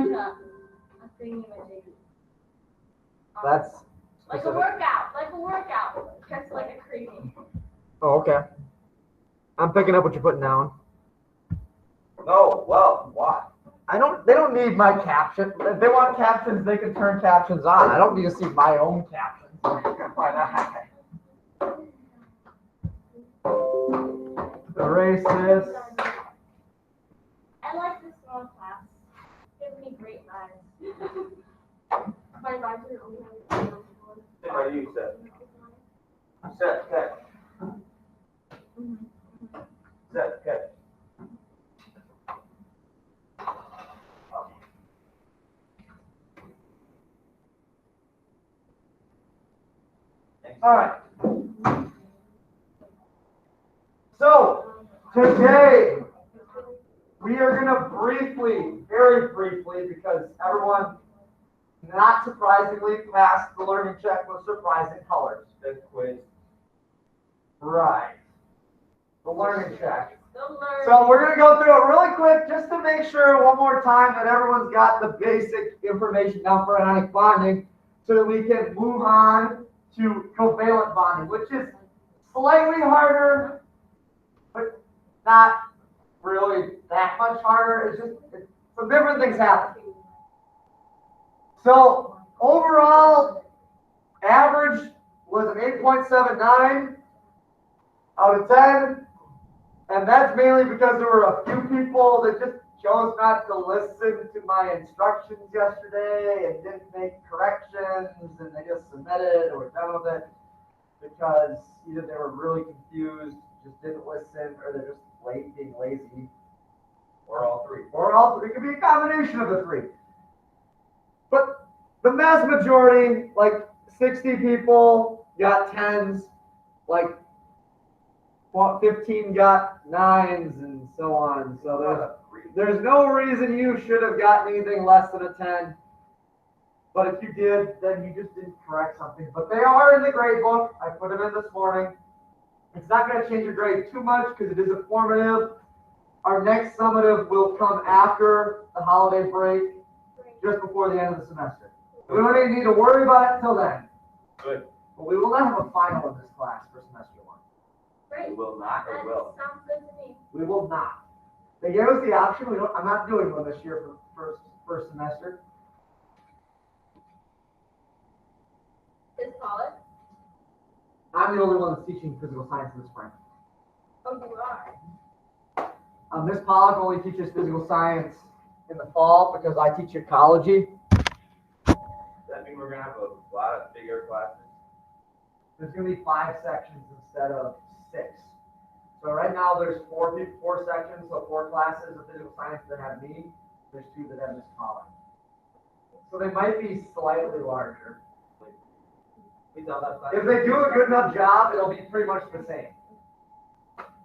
like a thing That's like a workout. Just like a crazy. oh, okay. I'm picking up what you're putting down. No, well, why? They don't need my caption. If they want captions, they can turn captions on. I don't need to see my own captions. Why not? Erase this. I like this small class. Give me great vibes. My vibes are only having Sit right you, Seth. Seth, catch. Seth, catch. All right. So today we are going to briefly, very briefly, because everyone, not surprisingly, passed the learning check with surprising colors. Big quiz. Right. The learning check. So we're going to go through it really quick just to make sure one more time that everyone's got the basic information down for ionic bonding so that we can move on to covalent bonding, which is slightly harder, but not really that much harder. It's just some different things happen. So overall, average was an 8.79 out of 10. And that's mainly because there were a few people that just chose not to listen to my instructions yesterday and didn't make corrections, and they just submitted or were done with it because either they were really confused, just didn't listen, or they're just being lazy. Or all three. Or all three. It could be a combination of the three. But the mass majority, like 60 people, got 10s, like 15 got 9s, and so on. So there's no reason you should have gotten anything less than a 10. But if you did, then you just didn't correct something. But they are in the grade book. I put them in this morning. It's not going to change your grade too much because it is a formative. Our next summative will come after the holiday break, just before the end of the semester. We don't even need to worry about it until then. Good. But we will not have a final in this class for semester 1. We will not or will? Sounds good to me. We will not. They gave us the option. I'm not doing one this year for first semester. Is Paula? I'm the only one that's teaching physical science this spring. Oh, you are. Miss Pollock only teaches physical science in the fall because I teach ecology. Does that mean we're going to have a lot of bigger classes? There's going to be 5 sections instead of 6. So right now there's 4 sections, so 4 classes of physical science that have me. There's 2 that have Miss Pollock. So they might be slightly larger. If they do a good enough job, it'll be pretty much the same.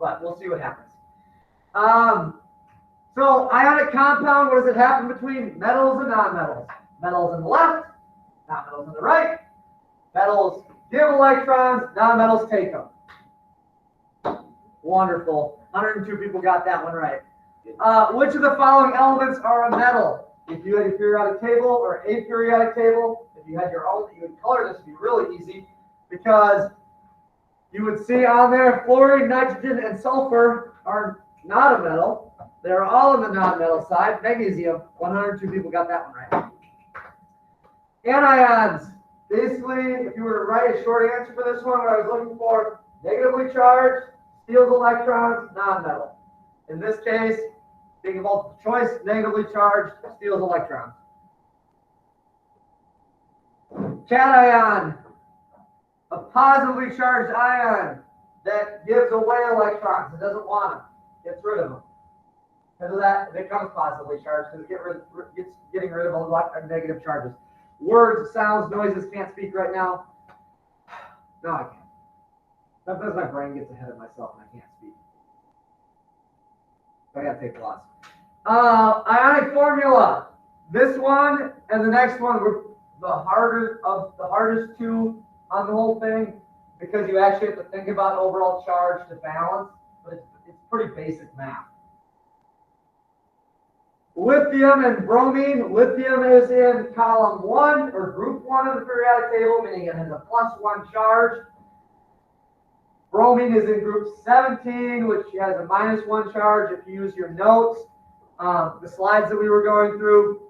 But we'll see what happens. So ionic compound, what does it happen between metals and nonmetals? Metals on the left, nonmetals on the right. Metals give electrons, nonmetals take them. Wonderful. 102 people got that one right. Which of the following elements are a metal? If you had your periodic table or a periodic table, if you had your own, you would color this, would be really easy because you would see on there fluorine, nitrogen, and sulfur are not a metal. They're all on the non-metal side. Magnesium, 102 people got that one right. Anions. Basically, if you were to write a short answer for this one, what I was looking for, negatively charged, steals electrons, non-metal. In this case, being a multiple choice, negatively charged, steals electrons. Cation, a positively charged ion that gives away electrons. It doesn't want them. Gets rid of them. Because of that, it becomes positively charged because it's getting rid of a lot of negative charges. Words, sounds, noises, can't speak right now. No, I can't. Sometimes my brain gets ahead of myself and I can't speak. So I gotta take lots. Ionic formula. This one and the next one were the hardest 2 on the whole thing because you actually have to think about overall charge to balance, but it's pretty basic math. Lithium and bromine. Lithium is in column 1 or group 1 of the periodic table, meaning it has a +1 charge. Bromine is in group 17, which has a -1 charge. If you use your notes, the slides that we were going through,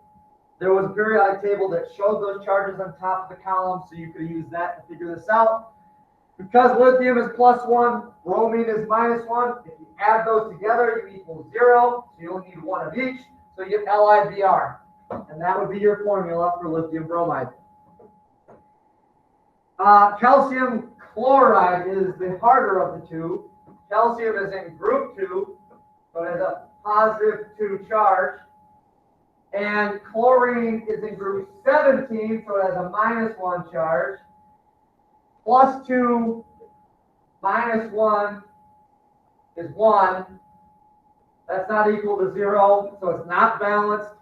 there was a periodic table that showed those charges on top of the column, so you could use that to figure this out. Because lithium is +1, bromine is -1, if you add those together, you equal 0, so you only need one of each, so you get LiBr, and that would be your formula for lithium bromide. Calcium chloride is the harder of the two. Calcium is in group 2, so it has a +2 charge. And chlorine is in group 17, so it has a -1 charge. +2 minus 1 is 1. That's not equal to 0, so it's not balanced.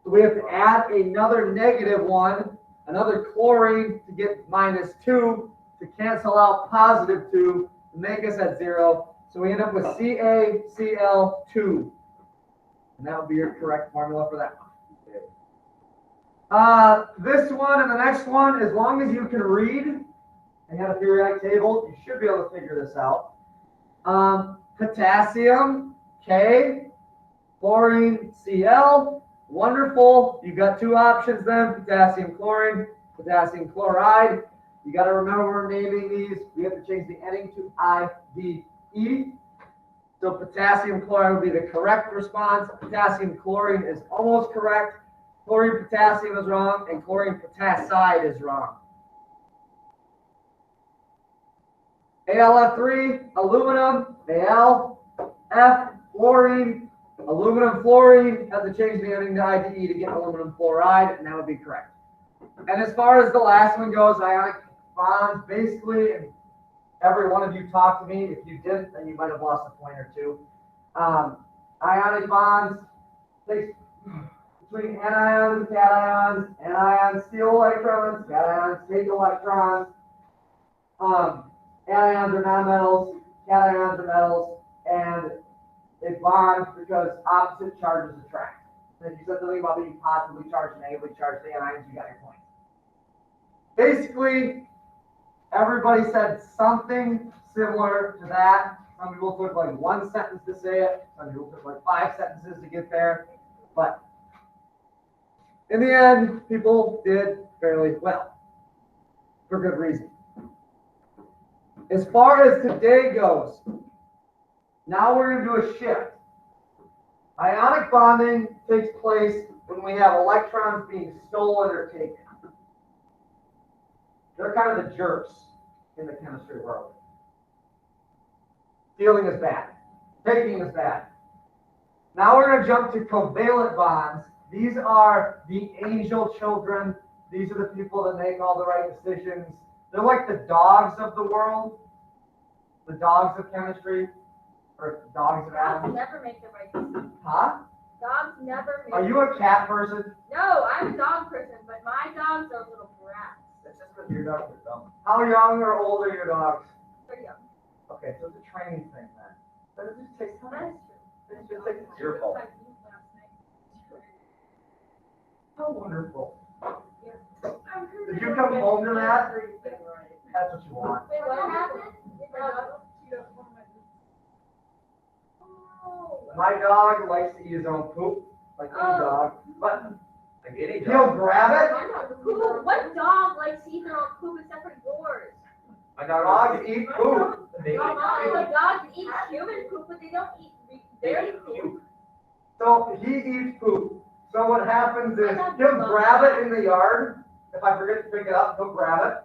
So we have to add another -1, another chlorine to get -2 to cancel out +2 to make us at 0. So we end up with CaCl2. And that would be your correct formula for that one. This one and the next one, as long as you can read and have a periodic table, you should be able to figure this out. Potassium, K, chlorine, Cl. Wonderful. You've got two options then, potassium chlorine, potassium chloride. You got to remember we're naming these. We have to change the ending to IVE. So potassium chloride would be the correct response. Potassium chlorine is almost correct. Chlorine potassium is wrong, and chlorine potasside is wrong. AlF3, aluminum, Al, F, fluorine, aluminum fluorine. Have to change the ending to IDE to get aluminum fluoride, and that would be correct. And as far as the last one goes, ionic bonds, basically, and every one of you talked to me. If you didn't, then you might have lost a point or two. Ionic bonds takes between anions and cations. Anions steal electrons, cations take electrons. Anions are nonmetals, cations are metals, and it bonds because opposite charges attract. And if you said something about being positively charged and negatively charged anions, you got your point. Basically, everybody said something similar to that. Some people took like one sentence to say it. Some people took like 5 sentences to get there. But in the end, people did fairly well for good reason. As far as today goes, now we're going to do a shift. Ionic bonding takes place when we have electrons being stolen or taken. They're kind of the jerks in the chemistry world. Stealing is bad. Taking is bad. Now we're going to jump to covalent bonds. These are the angel children. These are the people that make all the right decisions. They're like the dogs of the world. The dogs of chemistry. Or dogs of Dogs atoms. never make the right decision. Huh? Dogs never make. Are you a cat person? No, I'm a dog person, but my dogs are little brats. That's just because your dogs are dumb. How young or old are your dogs? Pretty young. Okay, so it's a training thing then. But it just takes time. That's true. It just takes It's your fault. How wonderful. Did Did you come home to that? That's what you want. Wait, what happened? Oh. My dog likes to eat his own poop, like any dog, but Like any he'll dog. grab it. Who? What dog likes to eat their own poop except for yours? My dog Dogs eat poop. They The dogs eat human poop, but they don't eat their poop. So he eats poop. So what happens is he'll grab it in the yard. If I forget to pick it up, he'll grab it.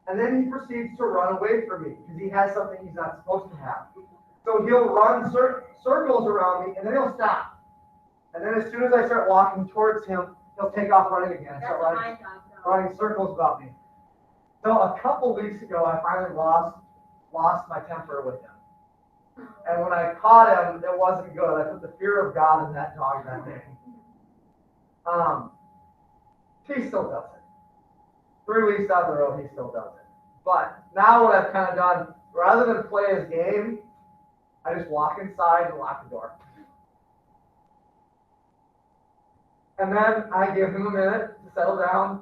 And then he proceeds to run away from me because he has something he's not supposed to have. So he'll run circles around me and then he'll stop. And then as soon as I start walking towards him, he'll take off running again and That's start what running, my dog does. running circles about me. So a couple weeks ago, I finally lost my temper with him. And when I caught him, it wasn't good. I put the fear of God in that dog that day. He still does it. 3 weeks down the road, he still does it. But now what I've kind of done, rather than play his game, I just walk inside and lock the door. And then I give him a minute to settle down.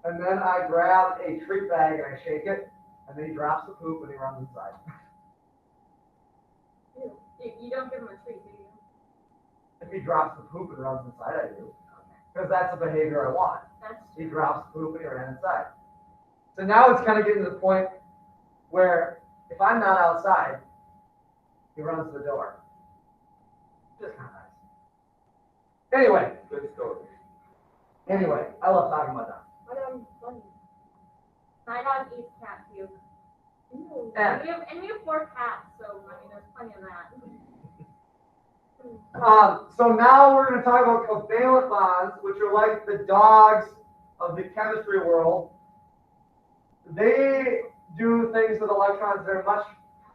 And then I grab a treat bag and I shake it. And then he drops the poop and he runs inside. You don't give him a treat, do you? If he drops the poop and runs inside, I do. Okay. Because that's the behavior I want. That's He drops the poop and he ran inside. So now it's kind of getting to the point where if I'm not outside, he runs to the door. Just kind of nice. Good story. Anyway, I love talking about that. my dog is funny. My dog eats cat puke. And And we have 4 cats, so I mean there's plenty of that. so now we're going to talk about covalent bonds, which are like the dogs of the chemistry world. They do things with electrons that are much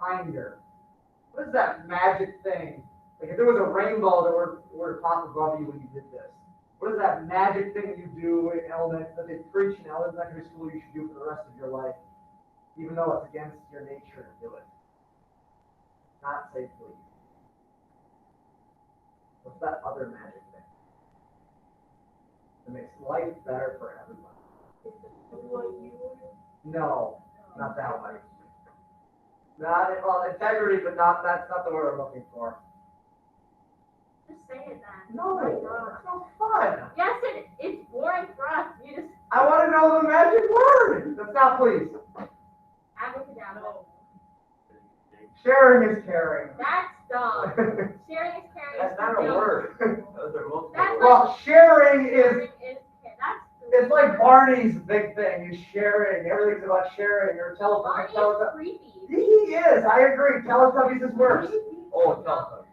kinder. What is that magic thing? Like if there was a rainbow that were to pop above you when you did this. What is that magic thing that you do in elements that they preach in elementary school you should do for the rest of your life, even though it's against your nature to do it? Not say please. What's that other magic thing that makes life better for everyone? No, not that one. Not well, integrity, but that's not the word I'm looking for. Just say it then. No, My it's God. no fun. Yes, it's boring for us. You just I want to know the magic word. That's not please. abracadabra. Sharing is caring. That's dumb. Sharing is caring. That's is not a dumb. word. Those are multiple That's words. Well, sharing is Sharing is caring. That's it's like Barney's big thing is sharing. Everything's about sharing. Or Barney is creepy. He is. I agree. Teletubbies is worse. Oh,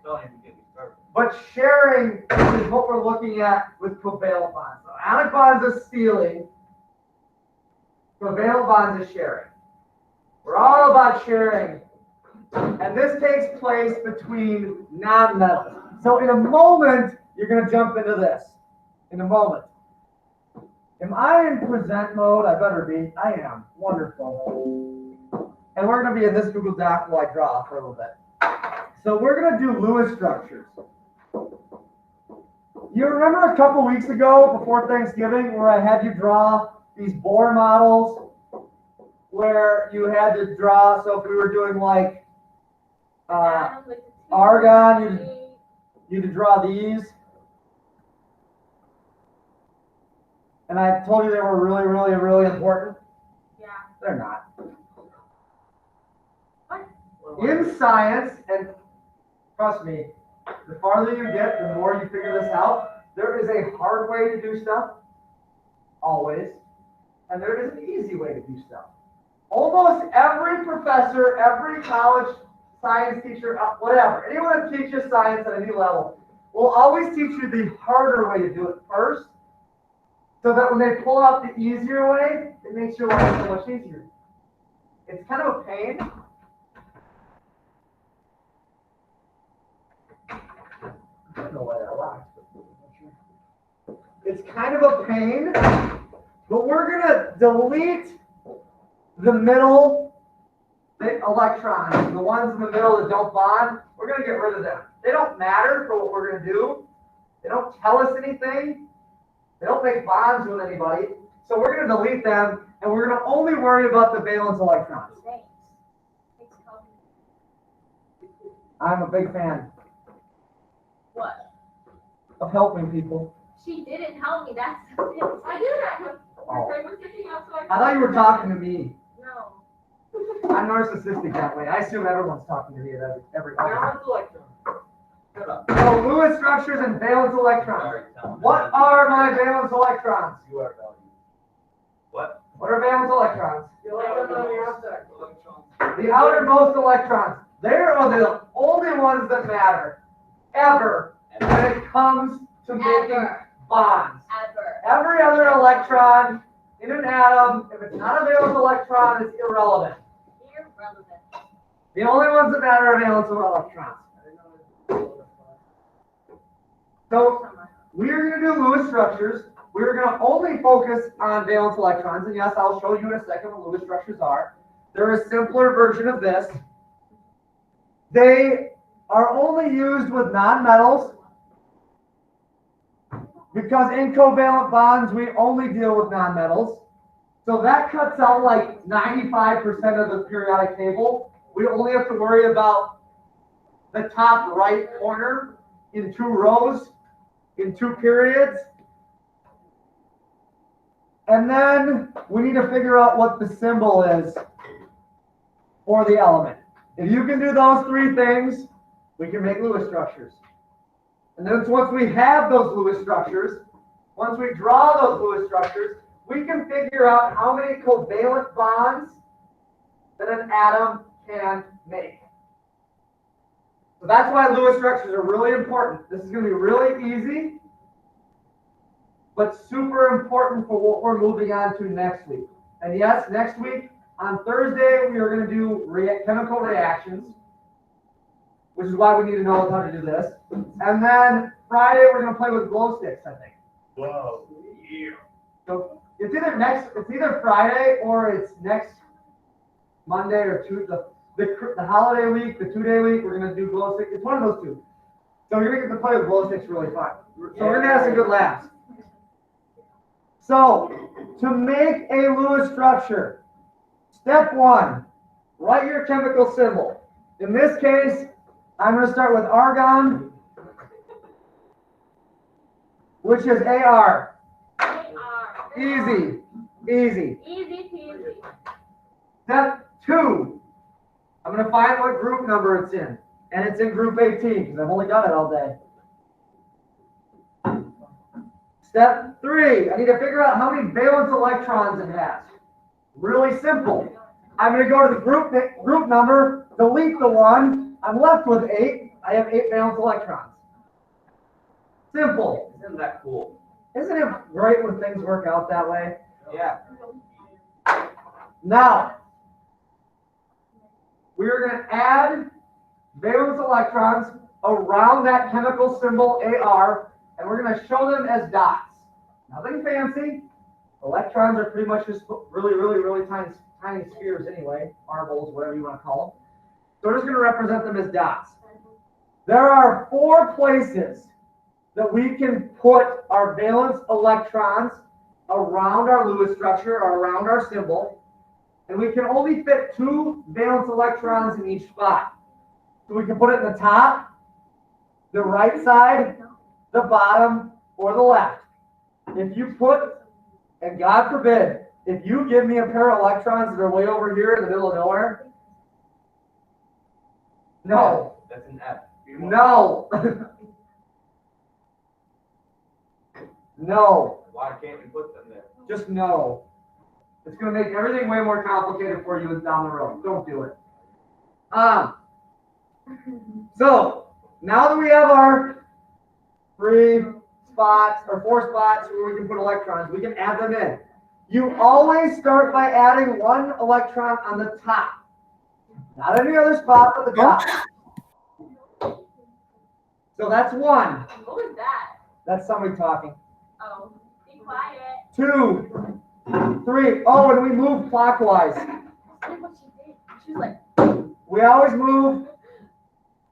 don't even get me started. But sharing is what we're looking at with covalent bonds. So ionic bonds is stealing. Covalent bonds is sharing. We're all about sharing. And this takes place between non-metals. So in a moment, you're going to jump into this. In a moment. Am I in present mode? I better be. I am. Wonderful. And we're going to be in this Google Doc while I draw for a little bit. So we're going to do Lewis structures. You remember a couple weeks ago, before Thanksgiving, where I had you draw these Bohr models, where you had to draw, so if we were doing like argon, you had to draw these. And I told you they were really, really, really important. Yeah. They're not. What? In science, and trust me, the farther you get, the more you figure this out. There is a hard way to do stuff, always, and there is an easy way to do stuff. Almost every professor, every college science teacher, whatever, anyone that teaches science at any level, will always teach you the harder way to do it first, so that when they pull out the easier way, it makes your life so much easier. It's kind of a pain. I don't know why that rocks, but it's kind of a pain, but we're gonna delete the middle electrons, the ones in the middle that don't bond. We're gonna get rid of them. They don't matter for what we're gonna do. They don't tell us anything. They don't make bonds with anybody. So we're gonna delete them, and we're gonna only worry about the valence electrons. Thanks. Thanks, Kobe. I'm a big fan What? of helping people. She didn't help me. That's I did that. Oh. Her was sticking out, so I thought you were talking to me. No. I'm narcissistic that way. I assume everyone's talking to me at every time. Valence electron. Shut up. So Lewis structures and valence electrons. Sorry, tell me. What are my valence electrons? You are valued. What? What are valence electrons? The electrons on the outside. Electrons. The outermost electrons. They are the only ones that matter, ever, when it comes to making Ever. bonds. Ever. Every other electron in an atom, if it's not a valence electron, it's irrelevant. Irrelevant. The only ones that matter are valence electrons. So we're going to do Lewis structures. We're going to only focus on valence electrons. And yes, I'll show you in a second what Lewis structures are. They're a simpler version of this. They are only used with nonmetals. Because in covalent bonds, we only deal with nonmetals. So that cuts out like 95% of the periodic table. We only have to worry about the top right corner in 2 rows, in 2 periods. And then we need to figure out what the symbol is for the element. If you can do those 3 things, we can make Lewis structures. And then once we have those Lewis structures, once we draw those Lewis structures, we can figure out how many covalent bonds that an atom can make. So that's why Lewis structures are really important. This is going to be really easy, but super important for what we're moving on to next week. And yes, next week, on Thursday, we are going to do chemical reactions, which is why we need to know how to do this. And then Friday, we're going to play with glow sticks, I think. Whoa. Yeah. So it's either Friday or it's next Monday or Tuesday. The holiday week, the 2-day week, we're going to do glow sticks. It's one of those 2. So you're going to get to play with glow sticks really fun. So we're going to have some good laughs. So to make a Lewis structure, step 1, write your chemical symbol. In this case, I'm going to start with argon, which is AR. Easy, easy. Easy peasy. Step 2, I'm going to find what group number it's in. And it's in group 18 because I've only got it all day. Step 3, I need to figure out how many valence electrons it has. Really simple. I'm going to go to the group number, delete the 1. I'm left with 8. I have 8 valence electrons. Simple. Isn't that cool? Isn't it great when things work out that way? Yeah. Now, we are going to add valence electrons around that chemical symbol AR, and we're going to show them as dots. Nothing fancy. Electrons are pretty much just really, really, really tiny spheres anyway, marbles, whatever you want to call them. So we're just going to represent them as dots. There are 4 places that we can put our valence electrons around our Lewis structure or around our symbol, and we can only fit 2 valence electrons in each spot. So we can put it in the top, the right side, the bottom, or the left. If you put, and God forbid, if you give me a pair of electrons that are way over here in the middle of nowhere, no. That's an F. No. No. Why can't we put them there? Just no. It's going to make everything way more complicated for you down the road. Don't do it. So, now that we have our 3 spots, or 4 spots where we can put electrons, we can add them in. You always start by adding 1 electron on the top. Not any other spot but the top. So that's 1. What was that? That's somebody talking. Oh, be quiet. 2, 3. Oh, and we move clockwise. Look what she did. She's like, We always move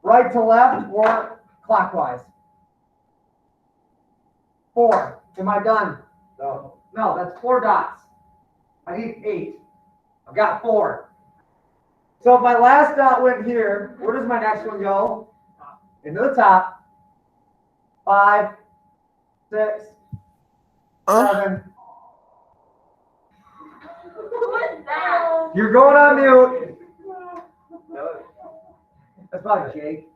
right to left or clockwise. 4. Am I done? No. No, that's 4 dots. I need 8. I've got 4. So if my last dot went here, where does my next one go? Into the top. 5, 6, 7. who was that? You're going on mute. No. That's probably Jake.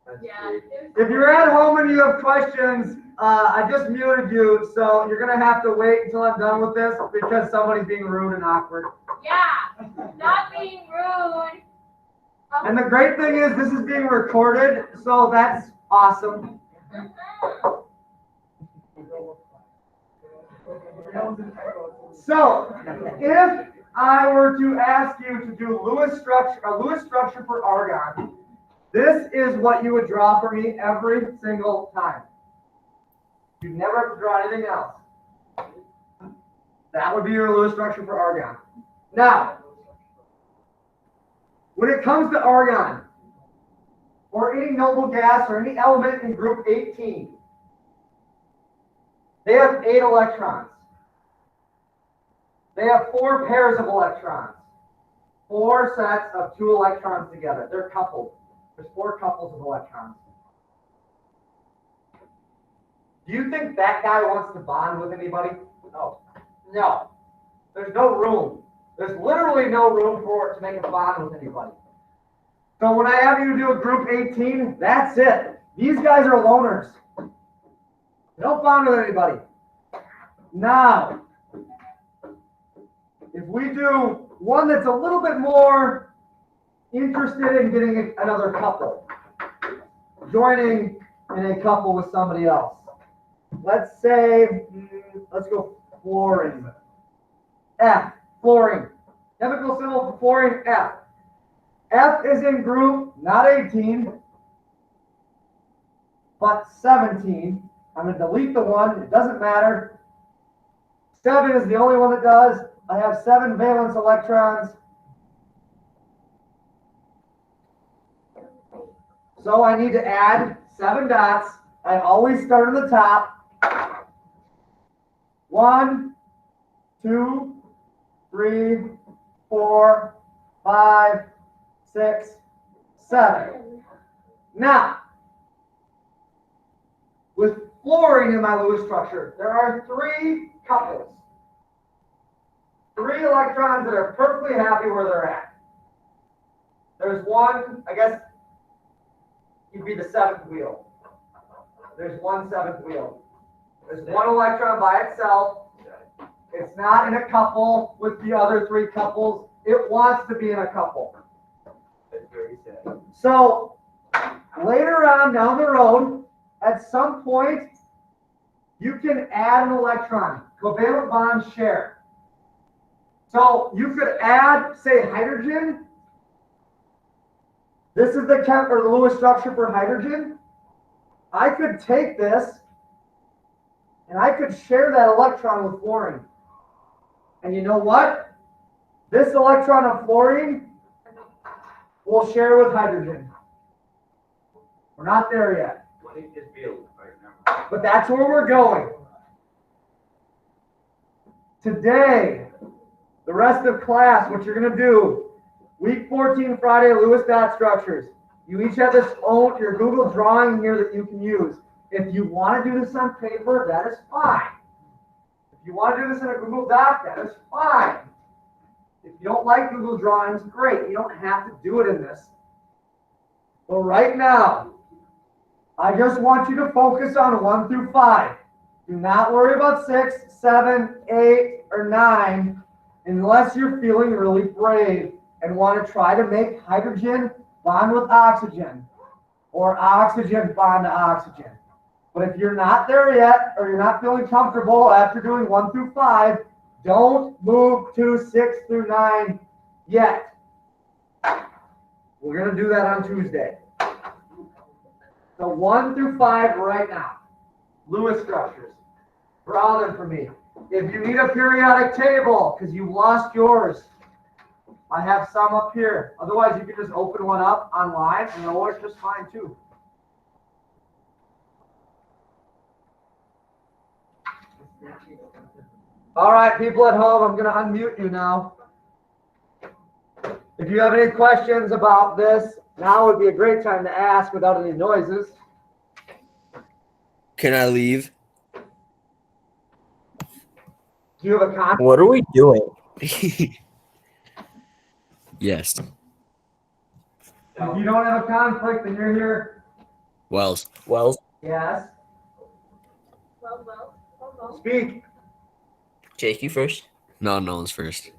That's Yeah. great. If you're at home and you have questions, I just muted you, so you're gonna have to wait until I'm done with this because somebody's being rude and awkward. Yeah, not being rude. And the great thing is this is being recorded, so that's awesome. So, if I were to ask you to do a Lewis structure for argon, this is what you would draw for me every single time. You'd never have to draw anything else. That would be your Lewis structure for argon. Now, when it comes to argon, or any noble gas or any element in group 18, They have 8 electrons. They have 4 pairs of electrons. 4 sets of 2 electrons together. They're coupled. There's 4 couples of electrons. Do you think that guy wants to bond with anybody? No. No. There's no room. There's literally no room for it to make a bond with anybody. So when I have you do a group 18, that's it. These guys are loners. They don't bond with anybody. Now, if we do one that's a little bit more interested in getting another couple, joining in a couple with somebody else. Let's say, let's go fluorine. F, fluorine. Chemical symbol for fluorine, F. F is in group, not 18, but 17. I'm going to delete the 1. It doesn't matter. 7 is the only one that does. I have 7 valence electrons. So I need to add 7 dots. I always start at the top. 1, 2, 3, 4, 5, 6, 7. Now, with fluorine in my Lewis structure, there are 3 couples. 3 electrons that are perfectly happy where they're at. There's one, I guess, you'd be the 7th wheel. There's one 7th wheel. There's 1 electron by itself. It's not in a couple with the other 3 couples. It wants to be in a couple. So later on down the road, at some point, you can add an electron. Covalent bonds share. So you could add, say, hydrogen. This is the Lewis structure for hydrogen. I could take this and I could share that electron with fluorine. And you know what? This electron of fluorine will share with hydrogen. We're not there yet. But that's where we're going. Today, the rest of class, what you're going to do, week 14, Friday, Lewis dot structures. You each have your Google drawing here that you can use. If you want to do this on paper, that is fine. If you want to do this in a Google Doc, that is fine. If you don't like Google drawings, great. You don't have to do it in this. But right now, I just want you to focus on 1 through 5. Do not worry about 6, 7, 8, or 9 unless you're feeling really brave and want to try to make hydrogen bond with oxygen or oxygen bond to oxygen. But if you're not there yet or you're not feeling comfortable after doing 1 through 5, don't move to 6 through 9 yet. We're going to do that on Tuesday. So 1 through 5 right now. Lewis structures. Draw them for me. If you need a periodic table because you lost yours, I have some up here. Otherwise, you can just open one up online and it'll work just fine too. All right, people at home, I'm going to unmute you now. If you have any questions about this, now would be a great time to ask without any noises. Can I leave? Do you have a comment? What are we doing? Yes. If you don't have a conflict and you're here, Wells. Well, yes, Well. speak. Jake, you first. No, no one's first.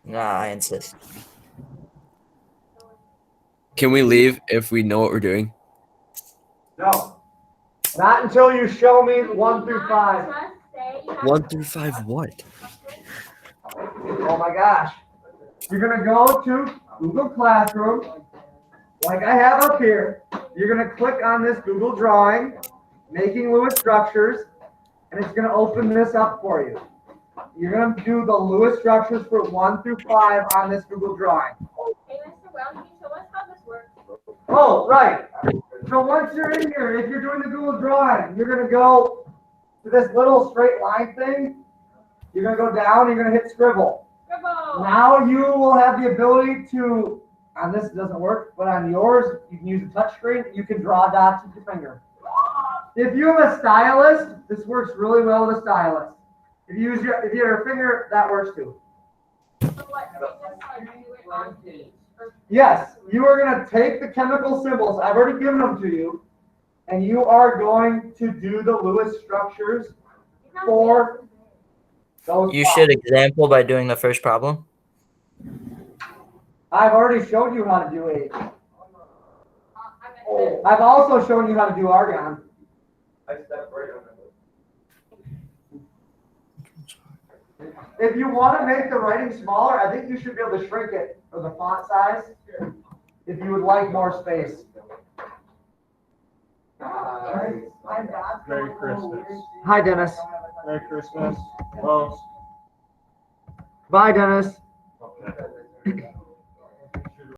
Nah, I insist. Can we leave if we know what we're doing? No. Not until you show me 1 through 5. 1 through 5 what? Oh my gosh. You're going to go to Google Classroom, like I have up here. You're going to click on this Google drawing, making Lewis structures, and it's going to open this up for you. You're going to do the Lewis structures for 1 through 5 on this Google drawing. Hey, Mr. Well, can you show us how this works? Oh, right. So once you're in here, if you're doing the Google drawing, you're going to go to this little straight line thing. You're gonna go down, you're gonna hit scribble. Scribble. Now you will have the ability to, on this it doesn't work, but on yours, you can use a touch screen, you can draw dots with your finger. If you have a stylus, this works really well with a stylus. If you use your finger, that works too. So what, we just like do it on page? Or- Yes, you are gonna take the chemical symbols, I've already given them to you, and you are going to do the Lewis structures You're not for doing it. those. You blocks. should example by doing the first problem. I've already showed you how to do it. I meant I've also shown you how to do argon. I stepped right on it. If you want to make the writing smaller, I think you should be able to shrink it for the font size. If you would like more space. Merry Christmas. Hi, Dennis. Merry Christmas. Well, Bye, Dennis. okay.